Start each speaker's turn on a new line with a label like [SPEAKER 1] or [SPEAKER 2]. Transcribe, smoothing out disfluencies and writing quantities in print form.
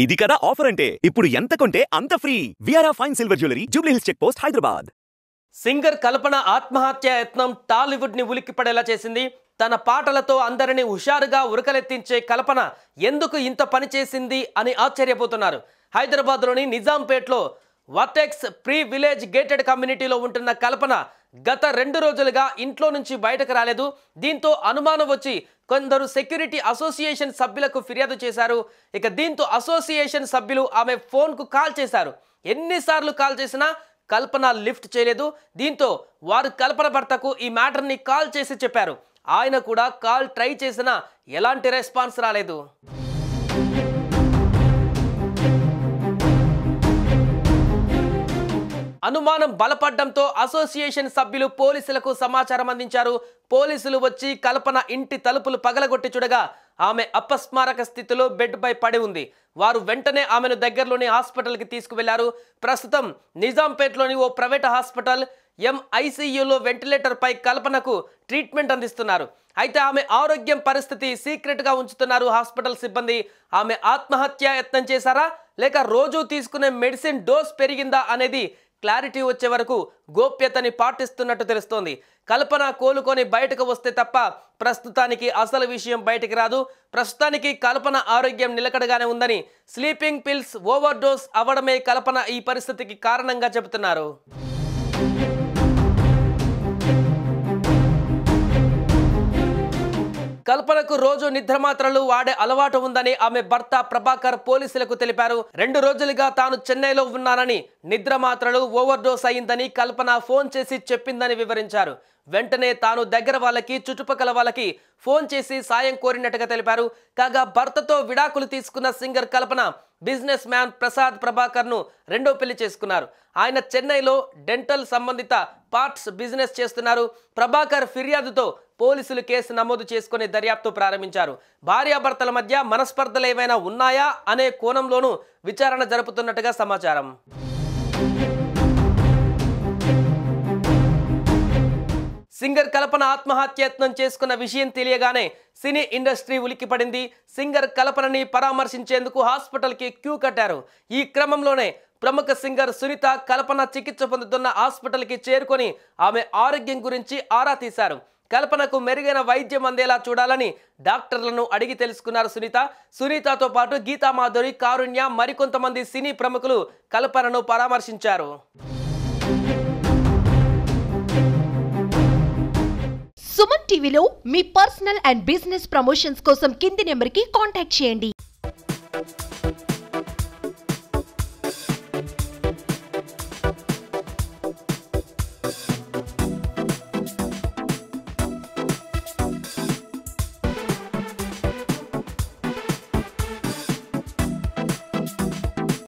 [SPEAKER 1] ఇది కదా ఆఫర్ అంటే ఇప్పుడు ఎంత కొంటే అంత ఫ్రీ విఆర్ఆ fine silver jewellery Jubilee Hills check post Hyderabad.
[SPEAKER 2] Singer Kalpana ఆత్మహత్య యత్నం టాలీవుడ్ ని ఉలిక్కిపడేలా చేసింది. తన పాటలతో అందరిని హుషారుగా ఉరకలెత్తించే కల్పన ఎందుకు ఇంత పని చేసింది అని ఆశ్చర్యపోతున్నారు. హైదరాబాద్లోని నిజాంపేట్లో వర్టెక్స్ ప్రీ విలేజ్ గేటెడ్ కమ్యూనిటీలో ఉంటున్న కల్పన గత 2 రోజులుగా ఇంట్లో నుంచి బయటకు రాలేదు. దీంతో అనుమానం వచ్చి కొందరు సెక్యూరిటీ అసోసియేషన్ సభ్యులకు ఫిర్యాదు చేశారు. ఇక దీంతో అసోసియేషన్ సభ్యులు ఆమె ఫోన్కు కాల్ చేశారు. ఎన్నిసార్లు కాల్ చేసినా కల్పన లిఫ్ట్ చేయలేదు. దీంతో వారు కల్పన భర్తకు ఈ మ్యాటర్ని కాల్ చేసి చెప్పారు. ఆయన కూడా కాల్ ట్రై చేసినా ఎలాంటి రెస్పాన్స్ రాలేదు. అనుమానం బలపడడంతో అసోసియేషన్ సభ్యులు పోలీసులకు సమాచారం అందించారు. పోలీసులు వచ్చి కల్పన ఇంటి తలుపులు పగలగొట్టి చూడగా ఆమె అపస్మారక స్థితిలో బెడ్పై పడి ఉంది. వారు వెంటనే ఆమెను దగ్గరలోని హాస్పిటల్కి తీసుకువెళ్లారు. ప్రస్తుతం నిజాంపేట్లోని ఓ ప్రైవేట్ హాస్పిటల్ ఎంఐసియులో వెంటిలేటర్పై కల్పనకు ట్రీట్మెంట్ అందిస్తున్నారు. అయితే ఆమె ఆరోగ్యం పరిస్థితి సీక్రెట్గా ఉంచుతున్నారు హాస్పిటల్ సిబ్బంది. ఆమె ఆత్మహత్య యత్నం చేశారా లేక రోజు తీసుకునే మెడిసిన్ డోస్ పెరిగిందా అనేది క్లారిటీ వచ్చే వరకు గోప్యతని పాటిస్తున్నట్టు తెలుస్తోంది. కల్పన కోలుకొని బయటకు వస్తే తప్ప ప్రస్తుతానికి అసలు విషయం బయటికి రాదు. ప్రస్తుతానికి కల్పన ఆరోగ్యం నిలకడగానే ఉందని, స్లీపింగ్ పిల్స్ ఓవర్ డోస్ అవ్వడమే కల్పన ఈ పరిస్థితికి కారణంగా చెబుతున్నారు. కల్పనకు రోజు నిద్ర మాత్రలు వాడే అలవాటు ఉందని ఆమె భర్త ప్రభాకర్ పోలీసులకు తెలిపారు. 2 రోజులుగా తాను చెన్నైలో ఉన్నానని, నిద్ర మాత్రలు ఓవర్ డోస్ అయిందని కల్పన ఫోన్ చేసి చెప్పిందని వివరించారు. వెంటనే తాను దగ్గర వాళ్ళకి, చుట్టుపక్కల వాళ్ళకి ఫోన్ చేసి సాయం కోరినట్టుగా తెలిపారు. కాగా భర్తతో విడాకులు తీసుకున్న సింగర్ కల్పన బిజినెస్ మ్యాన్ ప్రసాద్ ప్రభాకర్ను రెండో పెళ్లి చేసుకున్నారు. ఆయన చెన్నైలో డెంటల్ సంబంధిత పార్ట్స్ బిజినెస్ చేస్తున్నారు. ప్రభాకర్ ఫిర్యాదుతో పోలీసులు కేసు నమోదు చేసుకుని దర్యాప్తు ప్రారంభించారు. భార్యాభర్తల మధ్య మనస్పర్ధలు ఏమైనా ఉన్నాయా అనే కోణంలోనూ విచారణ జరుపుతున్నట్టుగా సమాచారం. సింగర్ కల్పన ఆత్మహత్యయత్నం చేసుకున్న విషయం తెలియగానే సినీ ఇండస్ట్రీ ఉలిక్కిపడింది. సింగర్ కల్పనని పరామర్శించేందుకు హాస్పిటల్కి క్యూ కట్టారు. ఈ క్రమంలోనే ప్రముఖ సింగర్ సునీత కల్పన చికిత్స పొందుతున్న హాస్పిటల్కి చేరుకొని ఆమె ఆరోగ్యం గురించి ఆరా తీశారు. కల్పనకు మెరుగైన వైద్యం అందేలా చూడాలని డాక్టర్లను అడిగి తెలుసుకున్నారు సునీత. సునీతతో పాటు గీతామాధురి, కారుణ్య, మరికొంతమంది సినీ ప్రముఖులు కల్పనను పరామర్శించారు.
[SPEAKER 3] సుమన్ టీవీలో మీ పర్సనల్ అండ్ బిజినెస్ ప్రమోషన్స్ కోసం కింది నెంబర్కి కాంటాక్ట్ చేయండి.